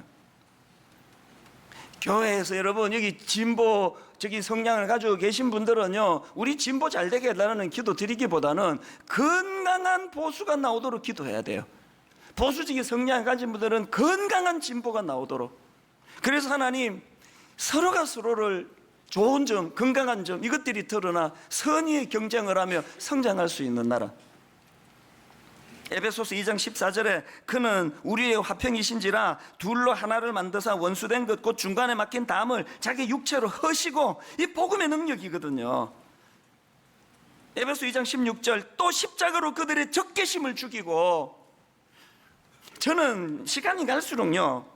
교회에서 여러분 여기 진보적인 성향을 가지고 계신 분들은요, 우리 진보 잘 되게 해달라는 기도 드리기보다는 건강한 보수가 나오도록 기도해야 돼요. 보수적인 성향을 가진 분들은 건강한 진보가 나오도록. 그래서 하나님, 서로가 서로를 좋은 점, 건강한 점 이것들이 드러나 선의의 경쟁을 하며 성장할 수 있는 나라. 에베소서 2장 14절에 그는 우리의 화평이신지라 둘로 하나를 만드사 원수된 것 곧 중간에 막힌 담을 자기 육체로 허시고, 이 복음의 능력이거든요. 에베소 2장 16절 또 십자가로 그들의 적개심을 죽이고. 저는 시간이 갈수록요,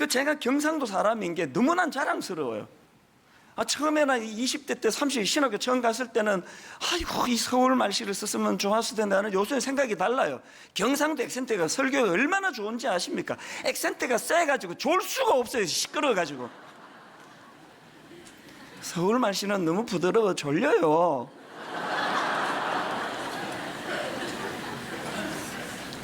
제가 경상도 사람인 게 너무나 자랑스러워요. 처음에나 20대 때 30대 신학교 처음 갔을 때는 아이고 이 서울 말씨를 썼으면 좋았을 텐데 하는, 요새는 생각이 달라요. 경상도 액센트가 설교가 얼마나 좋은지 아십니까? 액센트가 세가지고 좋을 수가 없어요. 시끄러워가지고. 서울 말씨는 너무 부드러워 졸려요.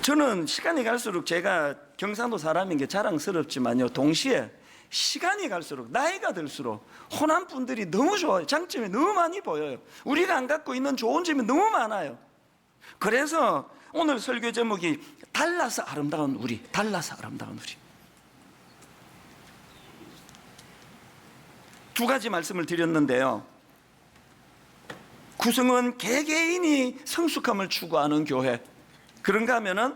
저는 시간이 갈수록 제가 경상도 사람인 게 자랑스럽지만요, 동시에 시간이 갈수록, 나이가 들수록 호남 분들이 너무 좋아요. 장점이 너무 많이 보여요. 우리가 안 갖고 있는 좋은 점이 너무 많아요. 그래서 오늘 설교 제목이 달라서 아름다운 우리, 달라서 아름다운 우리. 두 가지 말씀을 드렸는데요, 구성원 개개인이 성숙함을 추구하는 교회, 그런가 하면은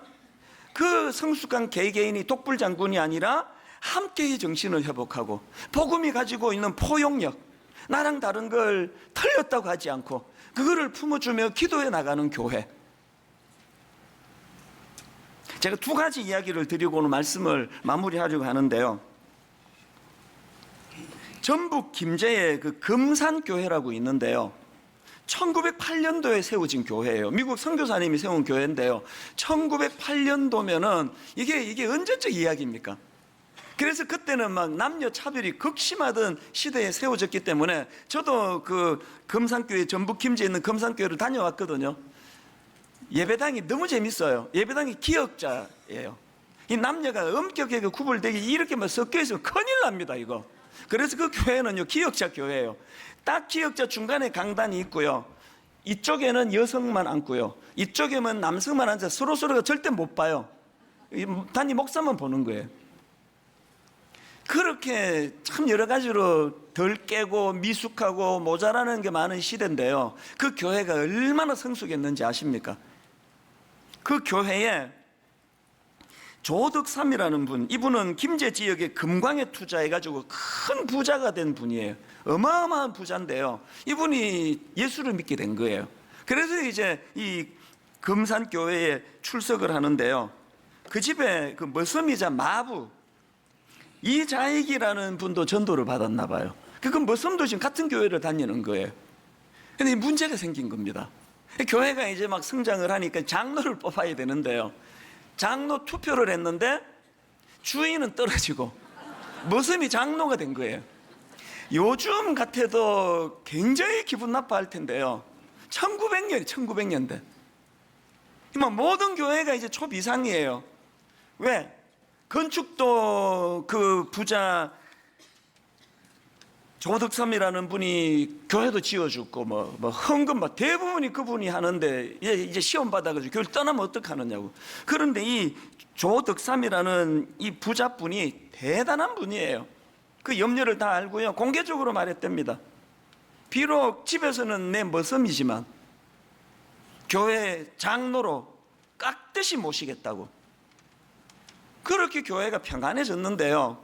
그 성숙한 개개인이 독불장군이 아니라 함께의 정신을 회복하고 복음이 가지고 있는 포용력, 나랑 다른 걸 틀렸다고 하지 않고 그거를 품어주며 기도해 나가는 교회. 제가 두 가지 이야기를 드리고 오늘 말씀을 마무리하려고 하는데요. 전북 김제에 그 금산교회라고 있는데요. 1908년도에 세워진 교회예요. 미국 선교사님이 세운 교회인데요. 1908년도면은 이게 언제적 이야기입니까? 그래서 그때는 막 남녀 차별이 극심하던 시대에 세워졌기 때문에 저도 그 금산교회, 전북 김제에 있는 금산교회를 다녀왔거든요. 예배당이 너무 재밌어요. 예배당이 기역자예요. 이 남녀가 엄격하게 구분되게 이렇게 막 섞여 있으면 큰일 납니다, 이거. 그래서 그 교회는요, 기역자 교회예요. 딱 기역자 중간에 강단이 있고요. 이쪽에는 여성만 앉고요. 이쪽에는 남성만 앉아 서로가 절대 못 봐요. 단지 목사만 보는 거예요. 그렇게 참 여러 가지로 덜 깨고 미숙하고 모자라는 게 많은 시대인데요. 그 교회가 얼마나 성숙했는지 아십니까? 그 교회에 조덕삼이라는 분, 이분은 김제 지역에 금광에 투자해가지고 큰 부자가 된 분이에요. 어마어마한 부자인데요. 이분이 예수를 믿게 된 거예요. 그래서 이제 이 금산교회에 출석을 하는데요. 그 집에 그 머슴이자 마부 이자익이라는 분도 전도를 받았나 봐요. 그 머슴도 지금 같은 교회를 다니는 거예요. 근데 문제가 생긴 겁니다. 교회가 이제 막 성장을 하니까 장로를 뽑아야 되는데요. 장로 투표를 했는데 주인은 떨어지고 머슴이 장로가 된 거예요. 요즘 같아도 굉장히 기분 나빠할 텐데요. 1900년대. 모든 교회가 이제 초비상이에요. 왜? 건축도 그 부자 조덕삼이라는 분이 교회도 지어주고 헌금 대부분이 그분이 하는데 이제 시험 받아가지고 교회를 떠나면 어떡하느냐고. 그런데 이 조덕삼이라는 이 부자분이 대단한 분이에요. 그 염려를 다 알고요. 공개적으로 말했답니다. 비록 집에서는 내 머슴이지만 교회 장로로 깍듯이 모시겠다고. 그렇게 교회가 평안해졌는데요.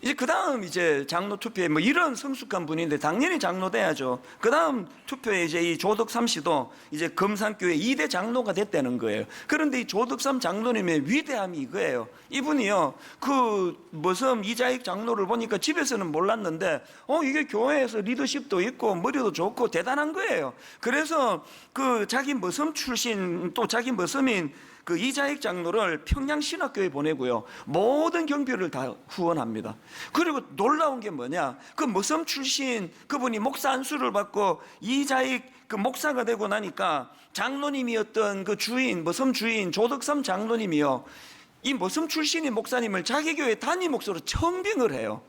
이제 그 다음 이제 장로 투표에 이런 성숙한 분인데 당연히 장로 돼야죠. 그 다음 투표에 이제 이 조덕삼 씨도 이제 금산교회 2대 장로가 됐다는 거예요. 그런데 이 조덕삼 장로님의 위대함이 이거예요. 이분이요, 그 머슴 이자익 장로를 보니까 집에서는 몰랐는데, 이게 교회에서 리더십도 있고 머리도 좋고 대단한 거예요. 그래서 그 자기 머슴 출신 또 자기 머슴인 그 이자익 장로를 평양신학교에 보내고요. 모든 경비를 다 후원합니다. 그리고 놀라운 게 뭐냐? 그 머슴 출신 그분이 목사 안수를 받고 이자익 그 목사가 되고 나니까 장로님이었던 그 주인, 머슴 주인 조덕삼 장로님이요. 이 머슴 출신의 목사님을 자기 교회 단임 목사로 청빙을 해요.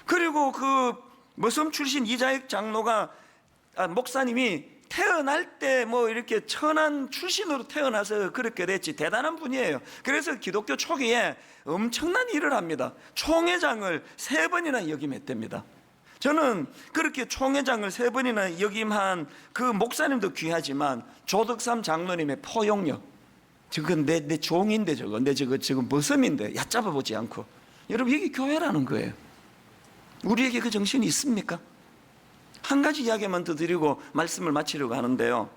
그리고 그 머슴 출신 이자익 장로가 목사님이 태어날 때 이렇게 천한 출신으로 태어나서 그렇게 됐지. 대단한 분이에요. 그래서 기독교 초기에 엄청난 일을 합니다. 총회장을 3번이나 역임했답니다. 저는 그렇게 총회장을 3번이나 역임한 그 목사님도 귀하지만 조덕삼 장로님의 포용력, 저건 내 종인데 내 지금 머슴인데 얕잡아 보지 않고. 여러분, 이게 교회라는 거예요. 우리에게 그 정신이 있습니까? 한 가지 이야기만 더 드리고 말씀을 마치려고 하는데요.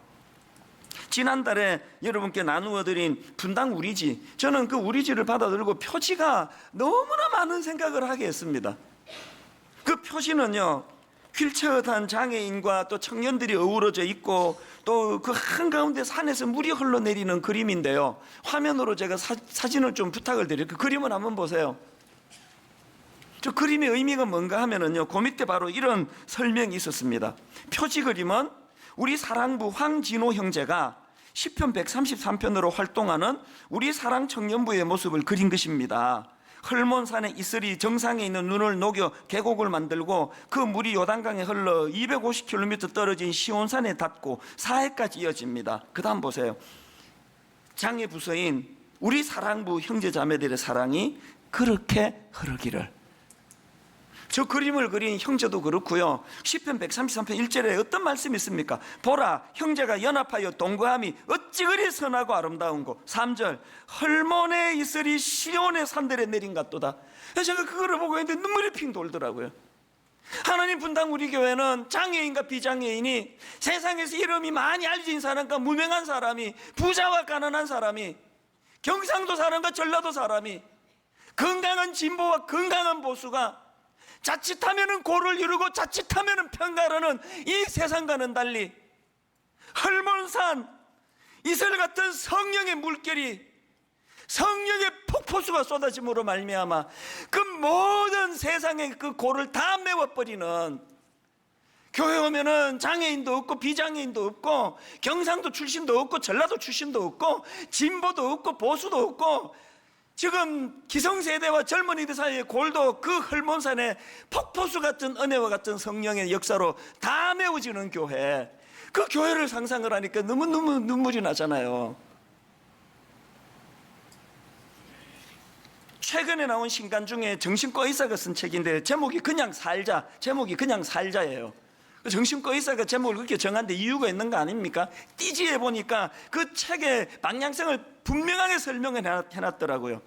지난달에 여러분께 나누어 드린 분당 우리지, 저는 그 우리지를 받아들고 표지가 너무나 많은 생각을 하게 했습니다. 그 표지는요, 휠체어탄 장애인과 또 청년들이 어우러져 있고 또 그 한가운데 산에서 물이 흘러내리는 그림인데요. 화면으로 제가 사진을 좀 부탁을 드릴게요. 그 그림을 한번 보세요. 저 그림의 의미가 뭔가 하면은요, 그 밑에 바로 이런 설명이 있었습니다. 표지 그림은 우리 사랑부 황진호 형제가 시편 133편으로 활동하는 우리 사랑 청년부의 모습을 그린 것입니다. 헐몬산의 이슬이 정상에 있는 눈을 녹여 계곡을 만들고 그 물이 요단강에 흘러 250km 떨어진 시온산에 닿고 사해까지 이어집니다. 그 다음 보세요. 장애 부서인 우리 사랑부 형제 자매들의 사랑이 그렇게 흐르기를. 저 그림을 그린 형제도 그렇고요. 시편 133편 1절에 어떤 말씀이 있습니까? 보라, 형제가 연합하여 동거함이 어찌 그리 선하고 아름다운고. 3절, 헐몬의 이슬이 시온의 산들에 내린 같도다. 제가 그거를 보고 있는데 눈물이 핑 돌더라고요. 하나님 분당 우리 교회는 장애인과 비장애인이 세상에서 이름이 많이 알려진 사람과 무명한 사람이, 부자와 가난한 사람이, 경상도 사람과 전라도 사람이, 건강한 진보와 건강한 보수가 자칫하면은 고를 이루고 자칫하면은 평가라는 이 세상과는 달리 헐몬산 이슬 같은 성령의 물결이, 성령의 폭포수가 쏟아짐으로 말미암아 그 모든 세상의 그 고를 다 메워버리는, 교회 오면은 장애인도 없고 비장애인도 없고 경상도 출신도 없고 전라도 출신도 없고 진보도 없고 보수도 없고, 지금 기성세대와 젊은이들 사이의 골도 그 헐몬산의 폭포수 같은 은혜와 같은 성령의 역사로 다 메워지는 교회, 그 교회를 상상을 하니까 너무너무 눈물이 나잖아요. 최근에 나온 신간 중에 정신과 의사가 쓴 책인데 제목이 그냥 살자, 제목이 그냥 살자예요. 정신과 의사가 제목을 그렇게 정한데 이유가 있는 거 아닙니까? 띠지에 보니까 그 책의 방향성을 분명하게 설명을 해놨더라고요.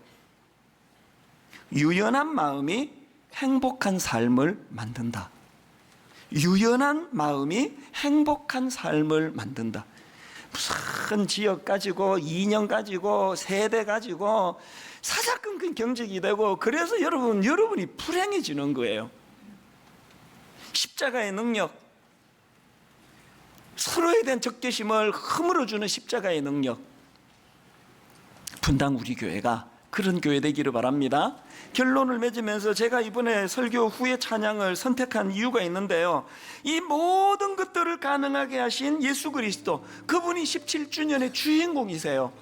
유연한 마음이 행복한 삶을 만든다. 유연한 마음이 행복한 삶을 만든다. 무슨 지역 가지고, 이념 가지고, 세대 가지고 사사건건 경쟁이 되고, 그래서 여러분이 불행해지는 거예요. 십자가의 능력, 서로에 대한 적개심을 허물어주는 십자가의 능력, 분당 우리 교회가 그런 교회 되기를 바랍니다. 결론을 맺으면서 제가 이번에 설교 후에 찬양을 선택한 이유가 있는데요, 이 모든 것들을 가능하게 하신 예수 그리스도, 그분이 17주년의 주인공이세요.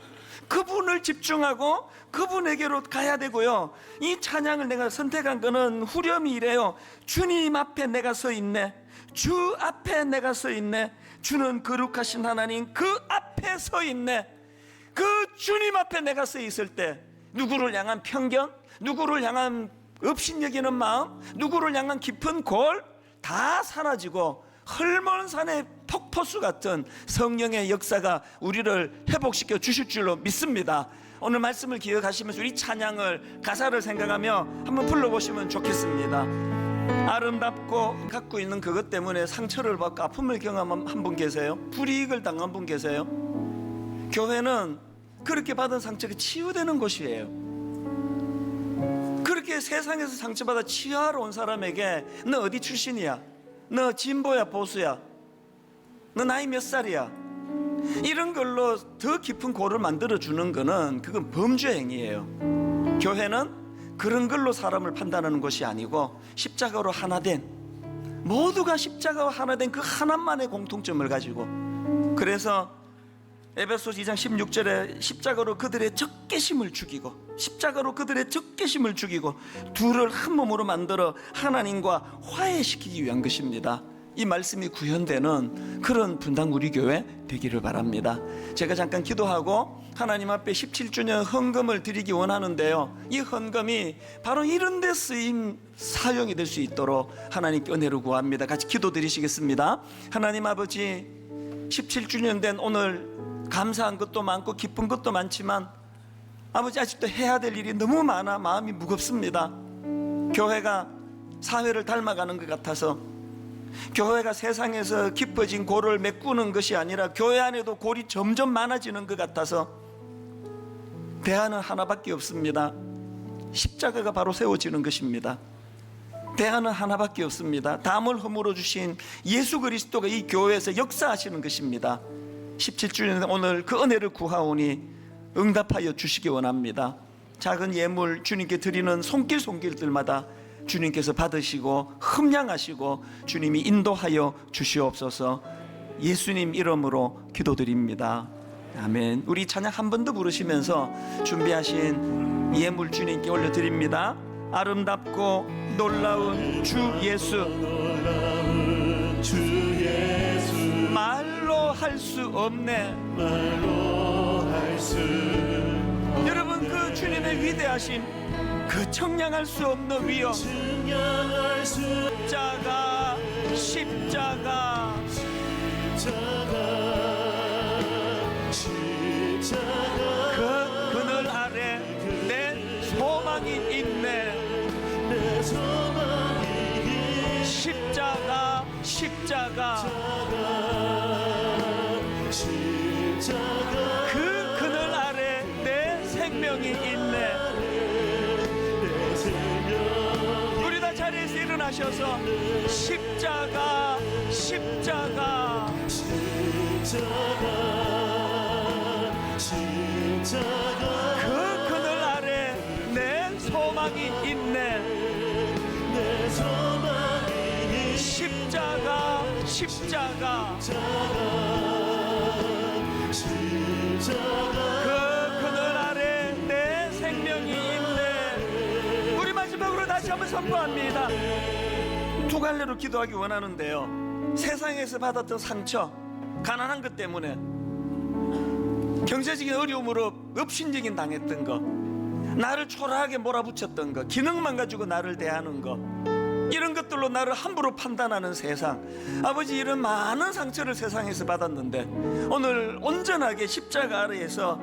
그분을 집중하고 그분에게로 가야 되고요. 이 찬양을 내가 선택한 거는 후렴이 이래요. 주님 앞에 내가 서 있네, 주 앞에 내가 서 있네, 주는 거룩하신 하나님 그 앞에 서 있네. 그 주님 앞에 내가 서 있을 때 누구를 향한 편견, 누구를 향한 업신여기는 마음, 누구를 향한 깊은 골 다 사라지고 헐몬산의 폭포수 같은 성령의 역사가 우리를 회복시켜 주실 줄로 믿습니다. 오늘 말씀을 기억하시면서 우리 찬양을, 가사를 생각하며 한번 불러보시면 좋겠습니다. 아름답고 갖고 있는 그것 때문에 상처를 받고 아픔을 경험한 한 분 계세요? 불이익을 당한 분 계세요? 교회는 그렇게 받은 상처가 치유되는 곳이에요. 그렇게 세상에서 상처받아 치유하러 온 사람에게 너 어디 출신이야? 너 진보야 보수야? 너 나이 몇 살이야? 이런 걸로 더 깊은 고를 만들어주는 거는 그건 범죄 행위예요. 교회는 그런 걸로 사람을 판단하는 것이 아니고 십자가로 하나 된, 모두가 십자가와 하나 된 그 하나만의 공통점을 가지고, 그래서 에베소서 2장 16절에 십자가로 그들의 적개심을 죽이고, 십자가로 그들의 적개심을 죽이고 둘을 한 몸으로 만들어 하나님과 화해시키기 위한 것입니다. 이 말씀이 구현되는 그런 분당 우리 교회 되기를 바랍니다. 제가 잠깐 기도하고 하나님 앞에 17주년 헌금을 드리기 원하는데요, 이 헌금이 바로 이런 데 쓰임 사용이 될 수 있도록 하나님께 은혜를 구합니다. 같이 기도 드리시겠습니다. 하나님 아버지, 17주년 된 오늘 감사한 것도 많고 기쁜 것도 많지만 아버지, 아직도 해야 될 일이 너무 많아 마음이 무겁습니다. 교회가 사회를 닮아가는 것 같아서, 교회가 세상에서 깊어진 골을 메꾸는 것이 아니라 교회 안에도 골이 점점 많아지는 것 같아서 대안은 하나밖에 없습니다. 십자가가 바로 세워지는 것입니다. 대안은 하나밖에 없습니다. 담을 허물어 주신 예수 그리스도가 이 교회에서 역사하시는 것입니다. 17주년 오늘 그 은혜를 구하오니 응답하여 주시기 원합니다. 작은 예물 주님께 드리는 손길들마다 주님께서 받으시고 흠량하시고 주님이 인도하여 주시옵소서. 예수님 이름으로 기도드립니다. 아멘. 우리 찬양 한 번 더 부르시면서 준비하신 예물 주님께 올려드립니다. 아름답고 놀라운 주 예수, 말로 할 수 없네. 여러분, 그 주님의 위대하심, 그 청량할 수 없는 위엄, 찬양할 수 십자가 십자가 그 그늘 아래 내 소망이 있네. 십자가 십자가 그 그늘 아래 내 생명이 있네. 우리 다 자리에서 일어나셔서 십자가 십자가 그 그늘 아래 내 소망이 있네. 십자가 십자가 그 그늘 아래 내 생명이 있네. 우리 마지막으로 다시 한번 선포합니다. 두 갈래로 기도하기 원하는데요. 세상에서 받았던 상처, 가난한 것 때문에 경제적인 어려움으로 업신여긴 당했던 거, 나를 초라하게 몰아붙였던 거, 기능만 가지고 나를 대하는 거, 이런 것들로 나를 함부로 판단하는 세상, 아버지 이런 많은 상처를 세상에서 받았는데 오늘 온전하게 십자가 아래에서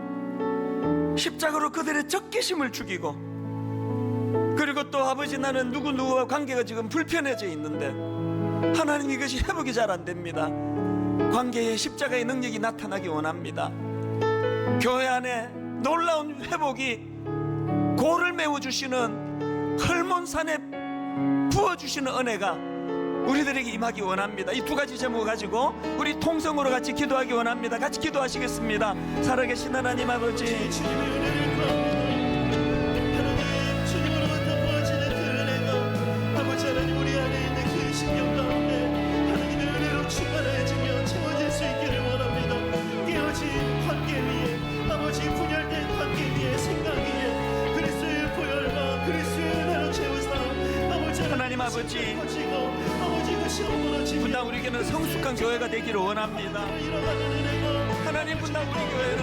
십자가로 그들의 적개심을 죽이고, 그리고 또 아버지 나는 누구와 관계가 지금 불편해져 있는데 하나님 이것이 회복이 잘 안 됩니다. 관계에 십자가의 능력이 나타나기 원합니다. 교회 안에 놀라운 회복이 고를 메워주시는 헐몬산에 부어주시는 은혜가 우리들에게 임하기 원합니다. 이 두 가지 제목을 가지고 우리 통성으로 같이 기도하기 원합니다. 같이 기도하시겠습니다. 살아계신 하나님 아버지, 주님의 은혜를 구합니다. 하나님, 주님으로부터 부어지는 그 은혜가 아버지 하나님 우리 안에 있는 그 신경 가운데 하나님의 은혜로 충만해지며 채워질 수 있기를 원합니다. 깨어진 관계 위에 아버지 분열된 관계 위에 생각 위에 그리스도의 보혈과 그리스도의 은혜로 채우사 아버지 하나님 아버지, 분당 우리에게는 성숙한 교회가 되기를 원합니다. 하나님, 분당 우리 교회는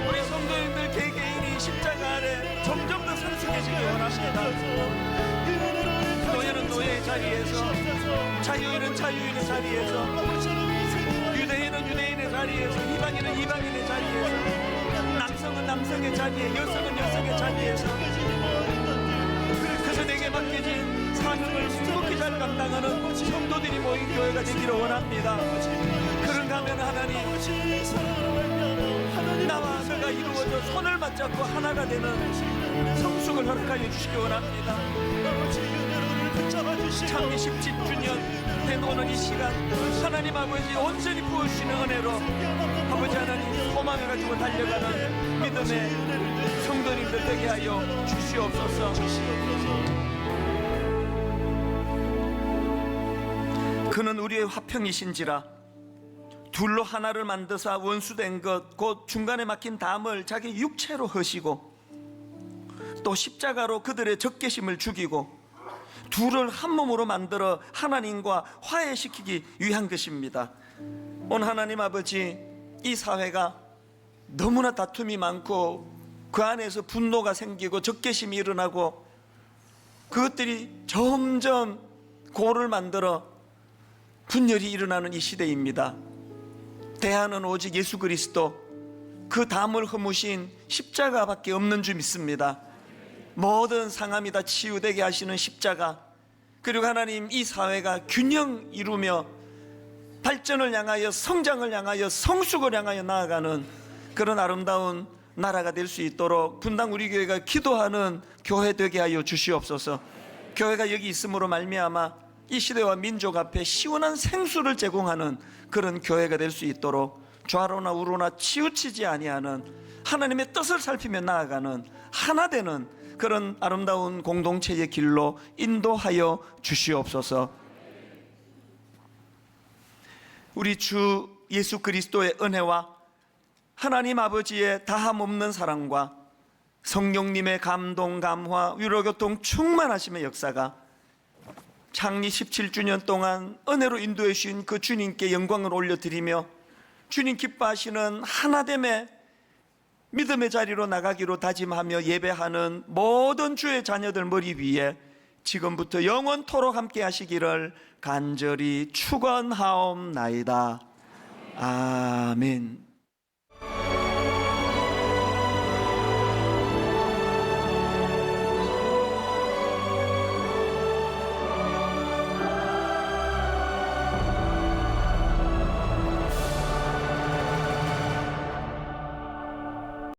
우리 성도님들 개개인이 십자가 아래 점점 더 성숙해지기 원합니다. 노예는 노예의 자리에서, 자유인은 자유인의 자리에서, 유대인은 유대인의 자리에서, 이방인은 이방인의 자리에서, 남성은 남성의 자리에, 여성은 여성의 자리에서, 그래서 내게 맡겨진 사명을 순복히 잘 감당하는 성도들이 모인 교회가 되기를 원합니다. 그런가 하면 하나님, 나와 너가 이루어져 손을 맞잡고 하나가 되는 성숙을 허락하여 주시기 원합니다. 창립 17주년 된 오늘 이 시간, 하나님 아버지 온전히 부어주시는 은혜로 아버지 하나님 소망을 가지고 달려가는 믿음의 성도님들 되게 하여 주시옵소서. 그는 우리의 화평이신지라 둘로 하나를 만드사 원수된 것 곧 중간에 막힌 담을 자기 육체로 허시고 또 십자가로 그들의 적개심을 죽이고 둘을 한 몸으로 만들어 하나님과 화해시키기 위한 것입니다. 오늘 하나님 아버지, 이 사회가 너무나 다툼이 많고 그 안에서 분노가 생기고 적개심이 일어나고 그것들이 점점 고를 만들어 분열이 일어나는 이 시대입니다. 대안은 오직 예수 그리스도, 그 담을 허무신 십자가밖에 없는 줄 믿습니다. 모든 상함이 다 치유되게 하시는 십자가, 그리고 하나님 이 사회가 균형 이루며 발전을 향하여 성장을 향하여 성숙을 향하여 나아가는 그런 아름다운 나라가 될 수 있도록 분당 우리 교회가 기도하는 교회 되게 하여 주시옵소서. 교회가 여기 있음으로 말미암아 이 시대와 민족 앞에 시원한 생수를 제공하는 그런 교회가 될 수 있도록 좌로나 우로나 치우치지 아니하는 하나님의 뜻을 살피며 나아가는 하나 되는 그런 아름다운 공동체의 길로 인도하여 주시옵소서. 우리 주 예수 그리스도의 은혜와 하나님 아버지의 다함없는 사랑과 성령님의 감동, 감화, 위로교통 충만하심의 역사가 창립 17주년 동안 은혜로 인도해 주신 그 주님께 영광을 올려드리며 주님 기뻐하시는 하나됨의 믿음의 자리로 나가기로 다짐하며 예배하는 모든 주의 자녀들 머리 위에 지금부터 영원토록 함께 하시기를 간절히 축원하옵나이다. 아멘.